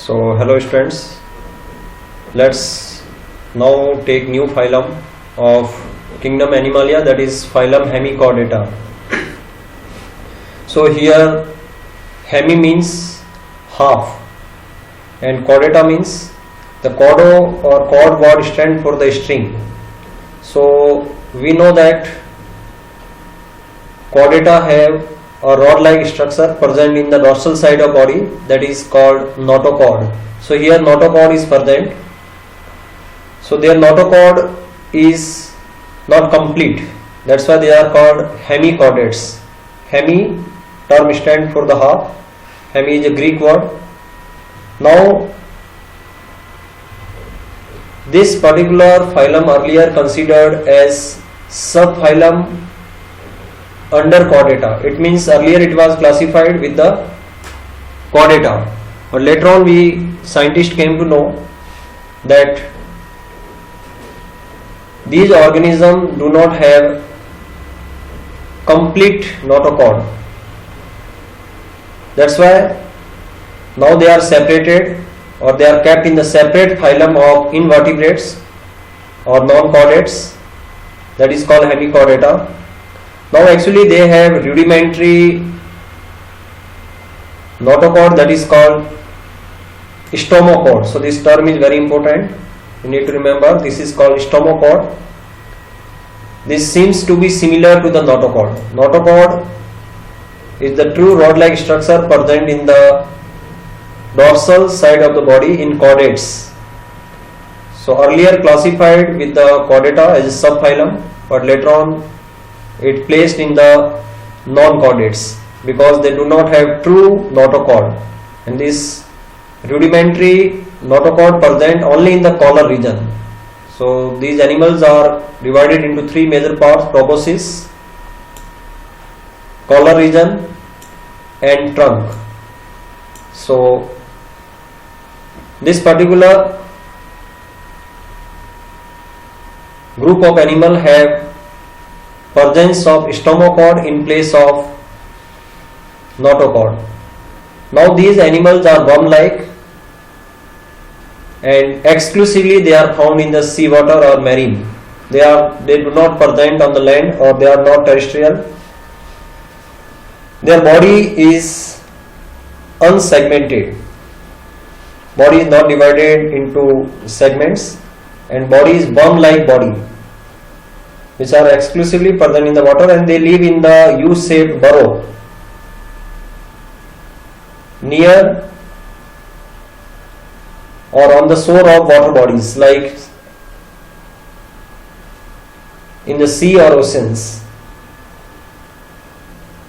So hello students, let's now take new phylum of kingdom Animalia, that is phylum Hemichordata. So here hemi means half and chordata means the chordo or chord word stand for the string. So we know that chordata have a rod-like structure present in the dorsal side of body, that is called notochord. So here notochord is present. So their notochord is not complete. That's why they are called hemichordates. Hemi term stand for the half. Hemi is a Greek word. Now this particular phylum earlier considered as subphylum under chordata. It means earlier it was classified with the chordata, but later on scientists came to know that these organisms do not have complete notochord. That's why now they are separated, or they are kept in the separate phylum of invertebrates or non-chordates, that is called hemichordata. Now actually they have rudimentary notochord, that is called stomochord. So this term is very important. You need to remember this is called stomochord. This seems to be similar to the notochord. Notochord is the true rod-like structure present in the dorsal side of the body in chordates. So earlier classified with the chordata as a subphylum, but later on it placed in the non-chordates because they do not have true notochord, and this rudimentary notochord present only in the collar region. So these animals are divided into three major parts: proboscis, collar region and trunk. So this particular group of animal have presence of stomochord in place of notochord. Now these animals are worm-like and exclusively they are found in the seawater or marine. They do not present on the land, or they are not terrestrial. Their body is unsegmented. Body is not divided into segments, and body is worm-like body, which are exclusively present in the water, and they live in the U-shaped burrow near or on the shore of water bodies like in the sea or oceans.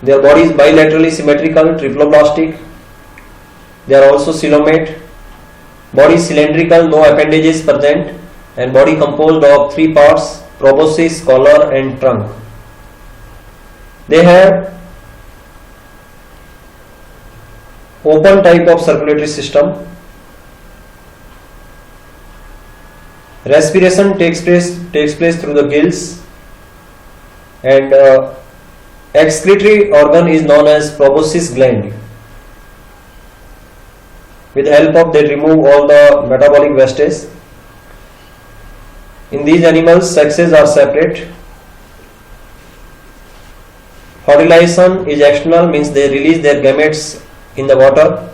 Their body is bilaterally symmetrical, triploblastic. They are also coelomate. Body cylindrical, no appendages present, and body composed of three parts: proboscis, collar and trunk. They have open type of circulatory system. Respiration takes place through the gills, and excretory organ is known as proboscis gland. With the help of they remove all the metabolic wastage. In these animals, sexes are separate. Fertilization is external, means they release their gametes in the water,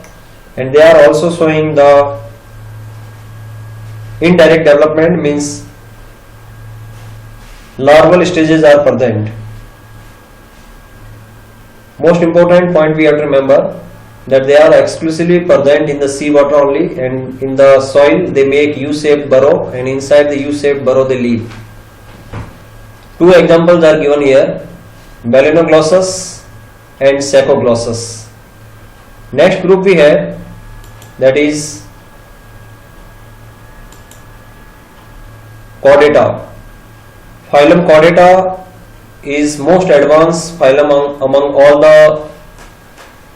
and they are also showing the indirect development, means larval stages are present. Most important point we have to remember that they are exclusively present in the seawater only, and in the soil they make U-shaped burrow, and inside the U-shaped burrow they live. Two examples are given here: Balanoglossus and Saccoglossus. Next group we have, that is Chordata. Phylum Chordata is most advanced phylum among all the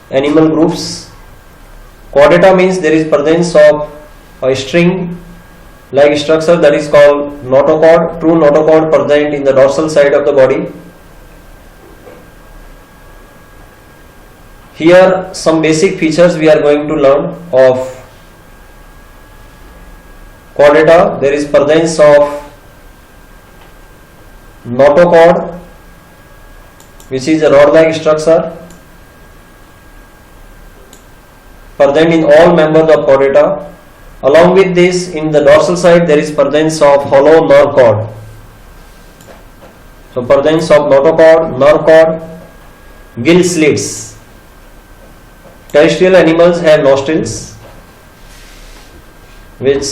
animal groups. Chordata means there is presence of a string like structure, that is called notochord. True notochord present in the dorsal side of the body. Here some basic features we are going to learn of chordata, there is presence of notochord, which is a rod-like structure present in all members of chordata. Along with this, in the dorsal side there is presence of hollow nerve cord. So presence of notochord, nerve cord, gill slits. Terrestrial animals have nostrils which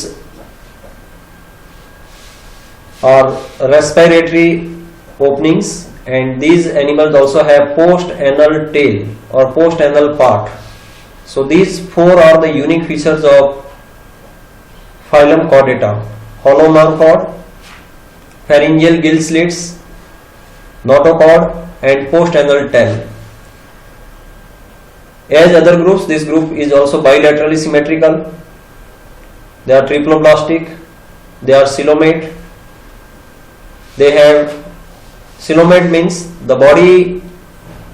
are respiratory openings, and these animals also have post-anal tail or post-anal part. So these four are the unique features of phylum Chordata: hollow nerve cord, pharyngeal gill slits, notochord, and post-anal tail. As other groups, this group is also bilaterally symmetrical. They are triploblastic, they are coelomate. They have coelomate means the body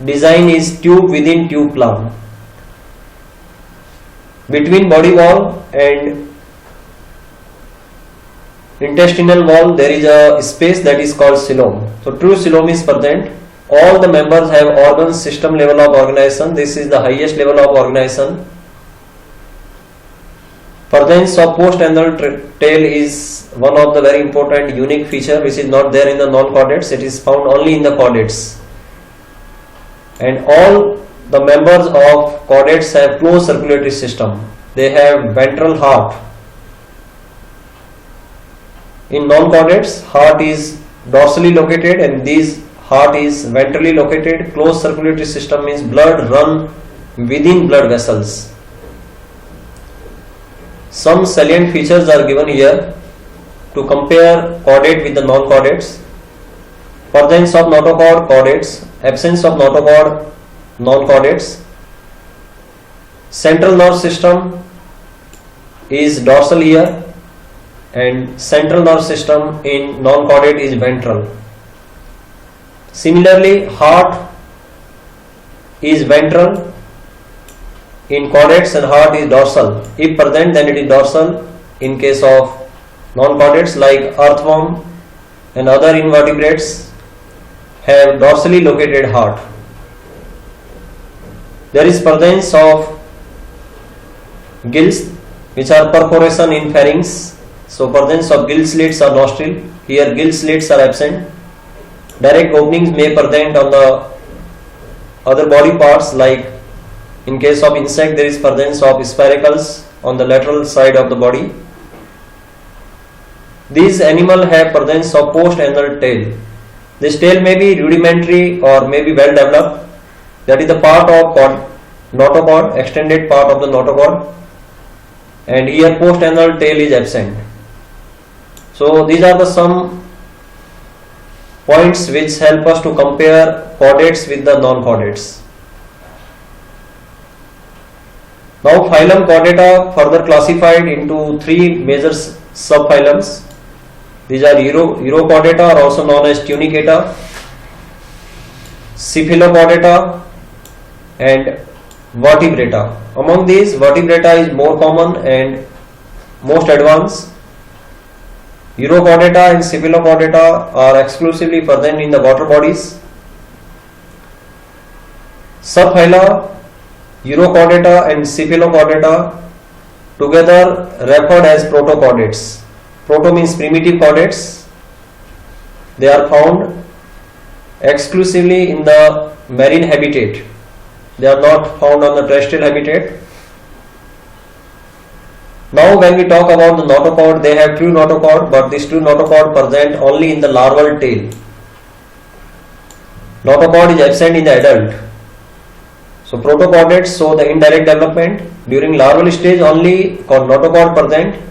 design is tube within tube plan. Between body wall and intestinal wall there is a space that is called coelom. So true coelom is present. All the members have organ system level of organization. This is the highest level of organization. Presence of post-anal tail is one of the very important unique feature which is not there in the non-chordates. It is found only in the chordates. And all the members of chordates have closed circulatory system. They have ventral heart. In non-chordates, heart is dorsally located and this heart is ventrally located. Closed circulatory system means blood run within blood vessels. Some salient features are given here to compare chordate with the non-chordates. Presence of notochord, chordates. Absence of notochord, non-chordates. Central nerve system is dorsal here, and central nerve system in non-chordate is ventral. Similarly, heart is ventral in chordates and heart is dorsal. If present, then it is dorsal. In case of non-chordates like earthworm and other invertebrates have dorsally located heart. There is presence of gills which are perforation in pharynx. So presence of gill slits or nostril. Here gill slits are absent. Direct openings may present on the other body parts, like in case of insect there is presence of spiracles on the lateral side of the body. These animals have presence of post-anal tail. This tail may be rudimentary or may be well developed. That is the part of notochord, extended part of the notochord, and here post-anal tail is absent. So these are the some points which help us to compare chordates with the non-chordates. Now phylum Chordata further classified into three major subphylums. These are Urochordata, or also known as Tunicata, Cephalochordata, and Vertebrata. Among these, Vertebrata is more common and most advanced. Urochordata and Cephalochordata are exclusively present in the water bodies. Subphyla Urochordata and Cephalochordata together referred as protochordates. Proto means primitive chordates. They are found exclusively in the marine habitat. They are not found on the terrestrial habitat. Now when we talk about the notochord, they have true notochord, but this true notochord present only in the larval tail. Notochord is absent in the adult. So protochordates show the indirect development. During larval stage only notochord present,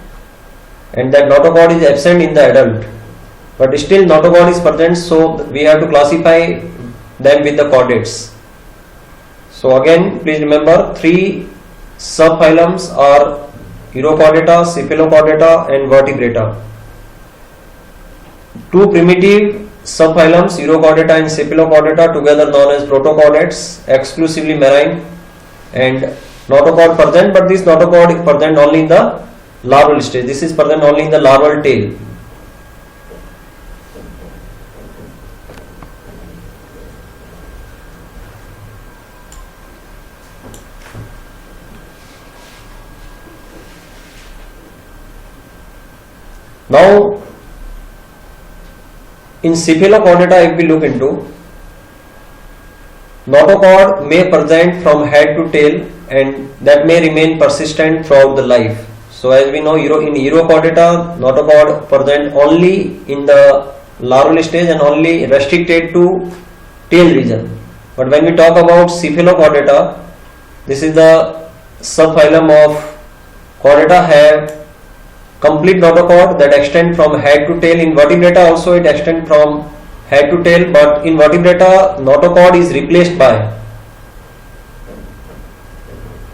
and that notochord is absent in the adult. But still notochord is present, so we have to classify them with the chordates. So again, please remember, three subphylums are Urochordata, Cephalochordata, and Vertebrata. Two primitive subphylums, Urochordata and Cephalochordata, together known as protochordates, exclusively marine, and notochord present, but this notochord is present only in the larval stage. This is present only in the larval tail. Now, in cephalochordata, if we look into, notochord may present from head to tail and that may remain persistent throughout the life. So as we know, in Urochordata, notochord present only in the larval stage and only restricted to tail region. But when we talk about cephalochordata, this is the subphylum of chordata have complete notochord that extend from head to tail. In vertebrata also it extend from head to tail, but in vertebrata notochord is replaced by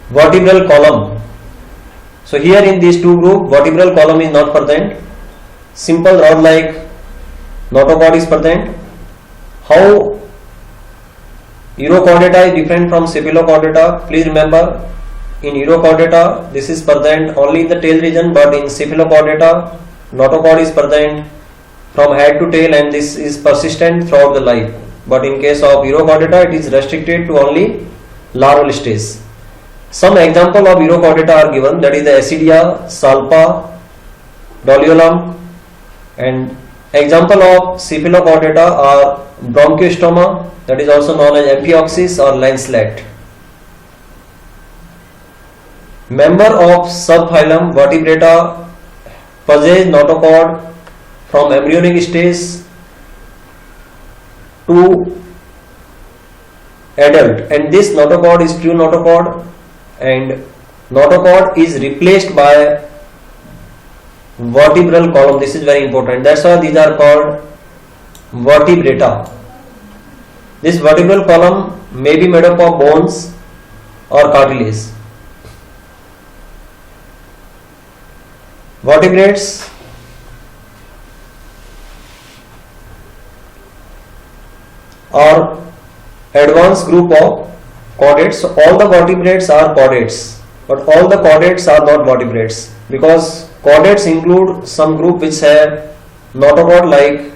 vertebral column. So here in these two groups, vertebral column is not present. Simple rod like notochord is present. How Urochordata is different from cephalochordata? Please remember, in Urochordata this is present only in the tail region, but in cephalochordata notochord is present from head to tail and this is persistent throughout the life. But in case of Urochordata it is restricted to only larval stage. Some example of Urochordata are given, that is the Acidia, Salpa, Doliolum, and example of cephalochordata are Bronchiostoma, that is also known as Amphioxus or Lancelet. Member of subphylum vertebrata possess notochord from embryonic stage to adult, and this notochord is true notochord, and notochord is replaced by vertebral column. This is very important. That's why these are called vertebrata. This vertebral column may be made up of bones or cartilage. Vertebrates are advanced group of chordates. So all the vertebrates are chordates, but all the chordates are not vertebrates, because chordates include some group which have notochord like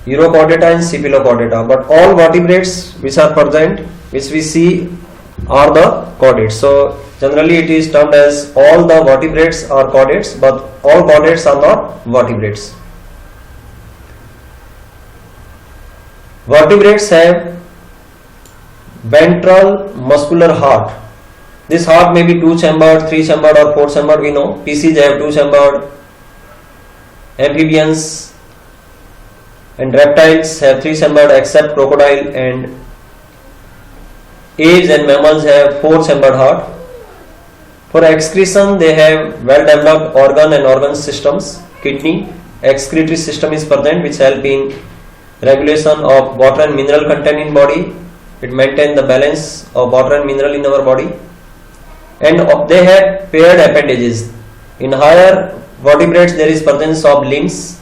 Urochordata and cephalochordata, but all vertebrates which are present, which we see, are the chordates. So generally it is termed as all the vertebrates are chordates, but all chordates are not vertebrates. Vertebrates have ventral muscular heart. This heart may be 2-chambered, 3-chambered or 4-chambered, we know. Species have 2-chambered, amphibians and reptiles have 3-chambered except crocodile, and apes and mammals have 4-chambered heart. For excretion they have well developed organ and organ systems. Kidney, excretory system is present which help in regulation of water and mineral content in body. It maintains the balance of water and mineral in our body. And they have paired appendages. In higher vertebrates there is presence of limbs.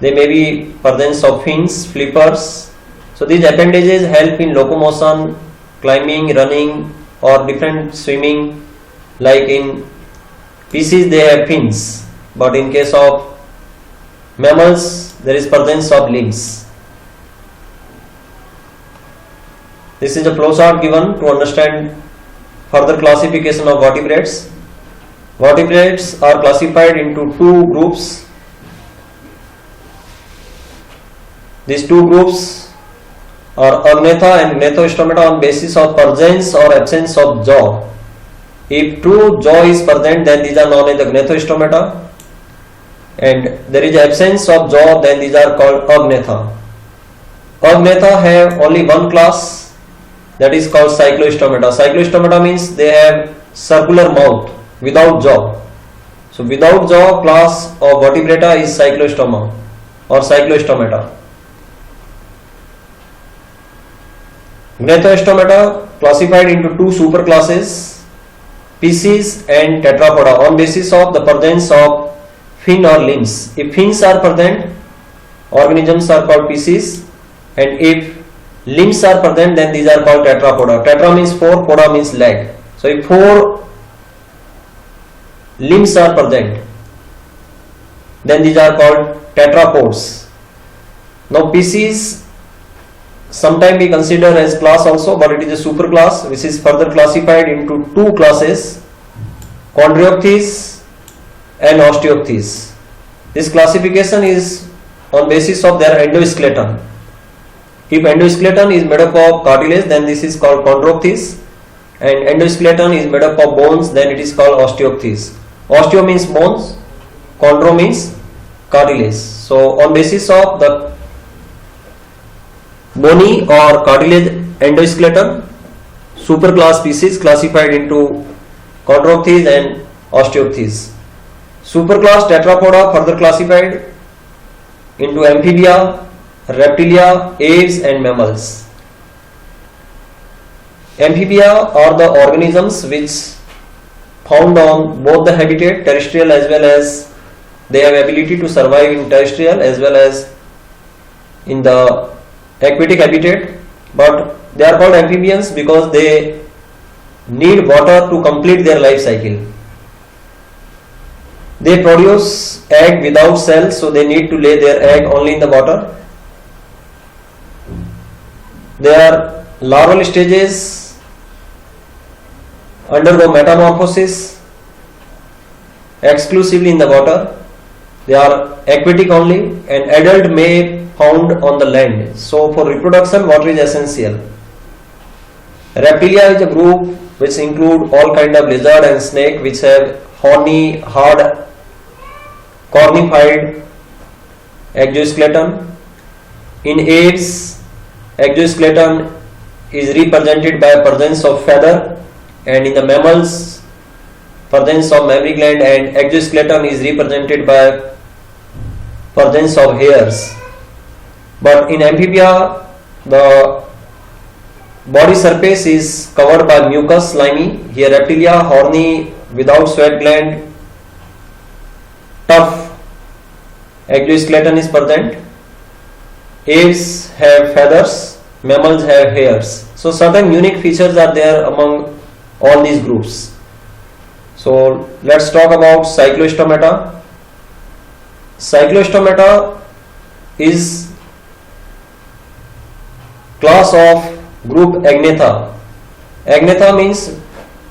There may be presence of fins, flippers. So these appendages help in locomotion, climbing, running or different swimming. Like in species they have fins, but in case of mammals there is presence of limbs. This is a flowchart given to understand further classification of vertebrates. Vertebrates are classified into two groups. These two groups are Agnatha and Gnatostomata on basis of presence or absence of jaw. If true jaw is present, then these are known as the Gnatostomata, and there is absence of jaw, then these are called Agnatha. Agnatha have only one class, that is called Cyclostomata. Cyclostomata means they have circular mouth without jaw. So without jaw class of vertebrata is Cyclostoma or Cyclostomata. Gnatostomata classified into two superclasses, Pisces and Tetrapoda, on basis of the presence of fin or limbs. If fins are present, organisms are called Pisces, and if limbs are present, then these are called Tetrapoda. Tetra means four, poda means leg. So if four limbs are present, then these are called tetrapods. Now species sometimes we consider as class also, but it is a super class which is further classified into two classes, Chondrioctes and Osteoctes. This classification is on basis of their endoskeleton. If endoskeleton is made up of cartilage, then this is called Chondrioctes, and endoskeleton is made up of bones, then it is called Osteoctes. Osteo means bones, chondro means cartilage. So on basis of the bony or cartilage endoskeleton, superclass species classified into Chondrioctes and Osteoctes. Superclass Tetrapoda further classified into amphibia, reptilia, aves and mammals. Amphibia are the organisms which found on both the habitat, terrestrial as well as they have ability to survive in terrestrial as well as in the aquatic habitat, but they are called amphibians because they need water to complete their life cycle. They produce egg without cells, so they need to lay their egg only in the water. Their larval stages undergo metamorphosis exclusively in the water. They are aquatic only, and adult may found on the land. So for reproduction, water is essential. Reptilia is a group which include all kind of lizard and snake which have horny, hard, cornified exoskeleton. In aves, exoskeleton is represented by presence of feather, and in the mammals, presence of mammary gland, and exoskeleton is represented by presence of hairs. But in amphibia, the body surface is covered by mucus, slimy. Here reptilia, horny, without sweat gland, tough exoskeleton is present. Aves have feathers, mammals have hairs. So certain unique features are there among all these groups. So let's talk about Cyclostomata. Cyclostomata is class of group Agnatha. Agnatha means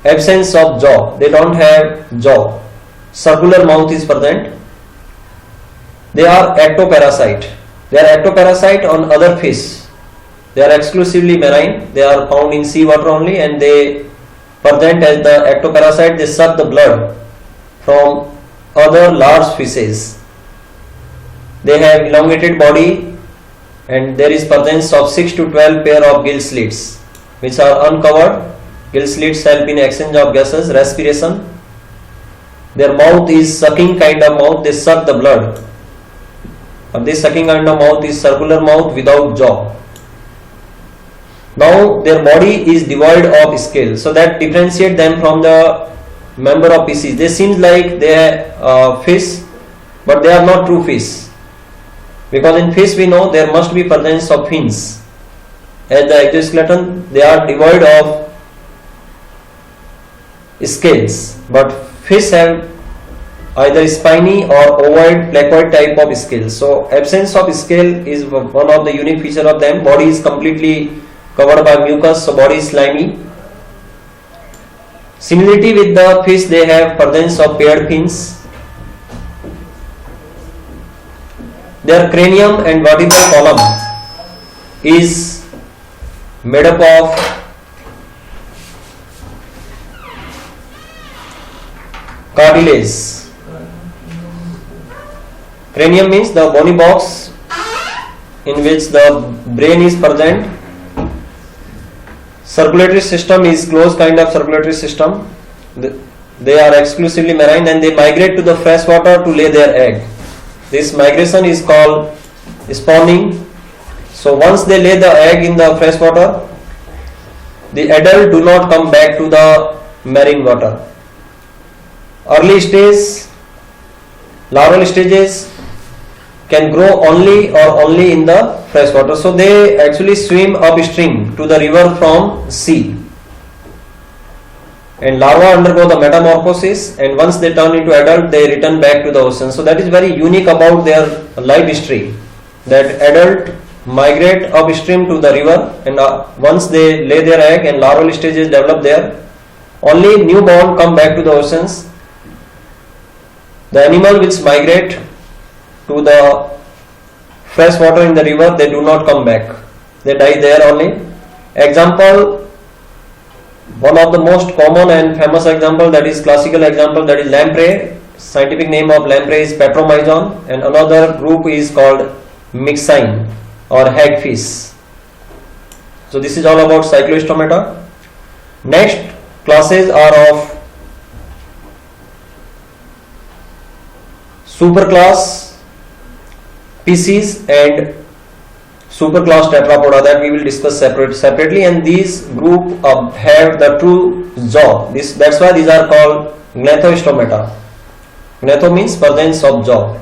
absence of jaw. They don't have jaw. Circular mouth is present. They are ectoparasite. They are ectoparasite on other fish. They are exclusively marine. They are found in sea water only, and they present as the ectoparasite. They suck the blood from other large fishes. They have elongated body, and there is presence of 6 to 12 pair of gill slits which are uncovered. Gill slits help in exchange of gases, respiration. Their mouth is sucking kind of mouth. They suck the blood. But this sucking kind of mouth is circular mouth without jaw. Now their body is devoid of scale, so that differentiate them from the member of species. They seem like they are fish, but they are not true fish. Because in fish we know there must be presence of fins. As the exoskeleton, they are devoid of scales, but fish have either spiny or ovoid, placoid type of scales. So absence of scale is one of the unique feature of them. Body is completely covered by mucus, so body is slimy. Similarity with the fish, they have presence of paired fins. Their cranium and vertebral column is made up of cartilage. Cranium means the bony box in which the brain is present. Circulatory system is closed kind of circulatory system. They are exclusively marine, and they migrate to the fresh water to lay their egg. This migration is called spawning. So once they lay the egg in the fresh water, the adult do not come back to the marine water. Early stage, larval stages can grow only in the fresh water. So they actually swim upstream to the river from sea. and larvae undergo the metamorphosis, and once they turn into adult they return back to the ocean. So that is very unique about their life history, that adult migrate upstream to the river, and once they lay their egg and larval stages develop there, only newborn come back to the oceans. The animal which migrate to the fresh water in the river, they do not come back, they die there only. Example, one of the most common and famous example, that is classical example, that is lamprey. Scientific name of lamprey is Petromyzon, and another group is called myxine or hagfish. So this is all about cyclostomata. Next classes are of superclass Pisces and superclass Tetrapoda, that we will discuss separately, and these group have the true jaw. That's why these are called gnathostomata. Gnatho means presence of jaw.